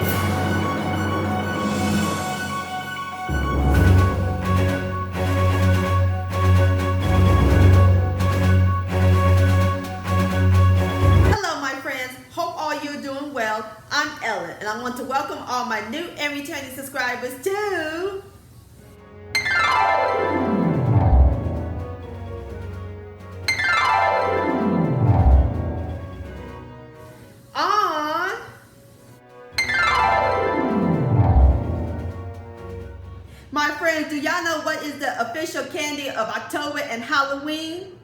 Hello my friends, hope all you're doing well. I'm Ellen and I want to welcome all my new and returning subscribers to on my friends. Do y'all know what is the official candy of October and Halloween?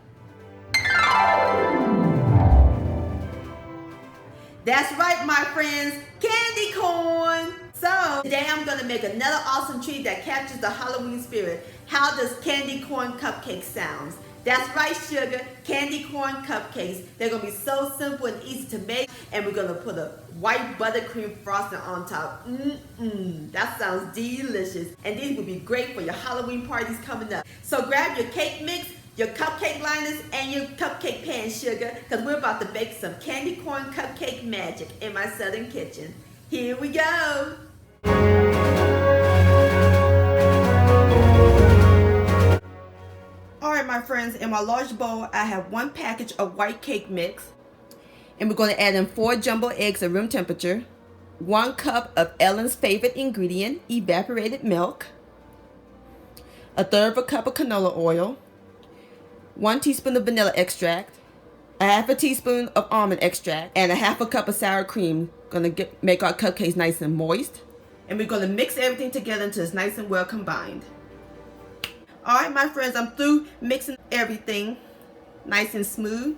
That's right, my friends, candy corn. So today I'm gonna make another awesome treat that captures the Halloween spirit. How does candy corn cupcake sounds? That's right, sugar, candy corn cupcakes. They're gonna be so simple and easy to make, and we're gonna put a white buttercream frosting on top. That sounds delicious. And these will be great for your Halloween parties coming up. So grab your cake mix, your cupcake liners, and your cupcake pan, sugar, because we're about to bake some candy corn cupcake magic in my southern kitchen. Here we go. Alright my friends, in my large bowl I have 1 package of white cake mix, and we're going to add in 4 jumbo eggs at room temperature, 1 cup of Ellen's favorite ingredient, evaporated milk, 1/3 cup of canola oil, 1 teaspoon of vanilla extract, 1/2 teaspoon of almond extract, and 1/2 cup of sour cream. Gonna make our cupcakes nice and moist. And we're gonna mix everything together until it's nice and well combined. Alright my friends, I'm through mixing everything nice and smooth.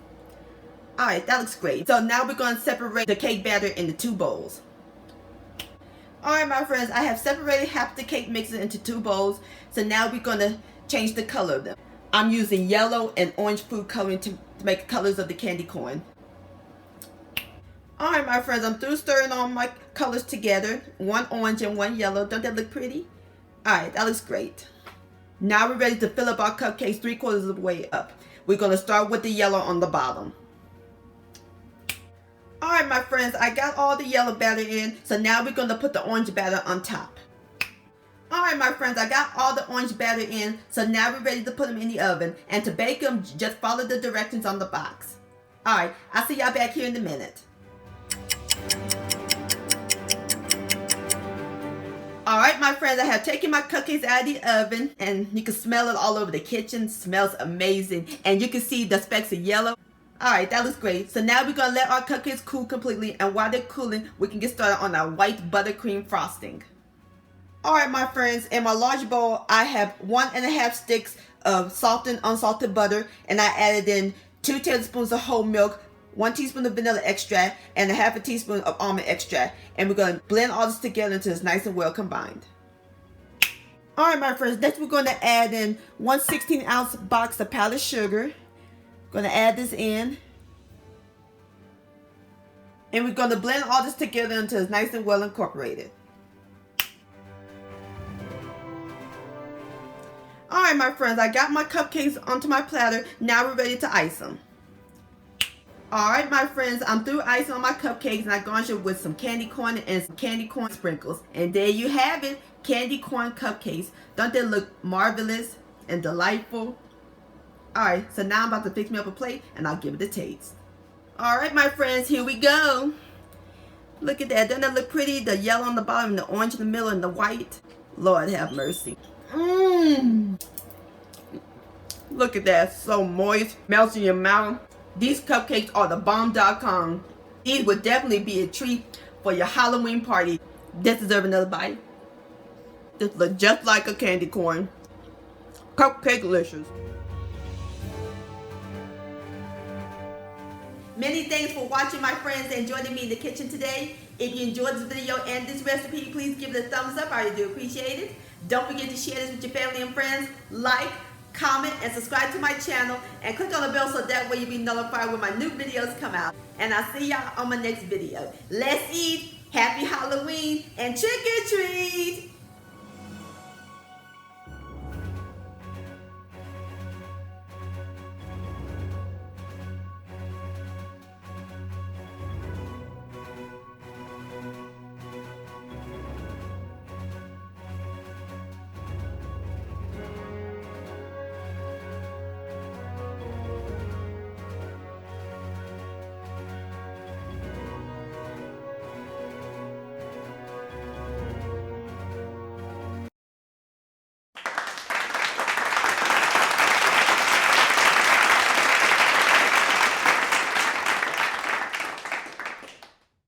Alright, that looks great. So now we're gonna separate the cake batter into 2 bowls. Alright my friends, I have separated half the cake mixes into 2 bowls. So now we're gonna change the color of them. I'm using yellow and orange food coloring to make the colors of the candy corn. Alright my friends, I'm through stirring all my colors together. 1 orange and 1 yellow. Don't that look pretty? Alright, that looks great. Now we're ready to fill up our cupcakes 3/4 of the way up. We're going to start with the yellow on the bottom. Alright my friends, I got all the yellow batter in. So now we're going to put the orange batter on top. Alright my friends, I got all the orange batter in, so now we're ready to put them in the oven. And to bake them, just follow the directions on the box. Alright, I'll see y'all back here in a minute. Alright my friends, I have taken my cupcakes out of the oven, and you can smell it all over the kitchen. Smells amazing. And you can see the specks of yellow. Alright, that looks great. So now we're going to let our cupcakes cool completely, and while they're cooling, we can get started on our white buttercream frosting. Alright my friends, in my large bowl I have 1.5 sticks of salted unsalted butter, and I added in 2 tablespoons of whole milk, 1 teaspoon of vanilla extract, and 1/2 teaspoon of almond extract. And we're going to blend all this together until it's nice and well combined. Alright my friends, next we're going to add in 1 16-ounce box of powdered sugar. Going to add this in. And we're going to blend all this together until it's nice and well incorporated. Alright my friends, I got my cupcakes onto my platter. Now we're ready to ice them. Alright my friends, I'm through icing on my cupcakes, and I garnish it with some candy corn and some candy corn sprinkles. And there you have it, candy corn cupcakes. Don't they look marvelous and delightful? Alright, so now I'm about to fix me up a plate and I'll give it a taste. Alright my friends, here we go. Look at that, doesn't that look pretty? The yellow on the bottom, the orange in the middle, and the white. Lord have mercy. Look at that, so moist, melts in your mouth. These cupcakes are the bomb.com. These would definitely be a treat for your Halloween party. This deserves another bite. This looks just like a candy corn. Cupcake-licious. Many thanks for watching my friends and joining me in the kitchen today. If you enjoyed this video and this recipe, please give it a thumbs up. I really do appreciate it. Don't forget to share this with your family and friends. Like, comment, and subscribe to my channel, and click on the bell so that way you'll be notified when my new videos come out. And I'll see y'all on my next video. Let's eat, happy Halloween, and trick or treat!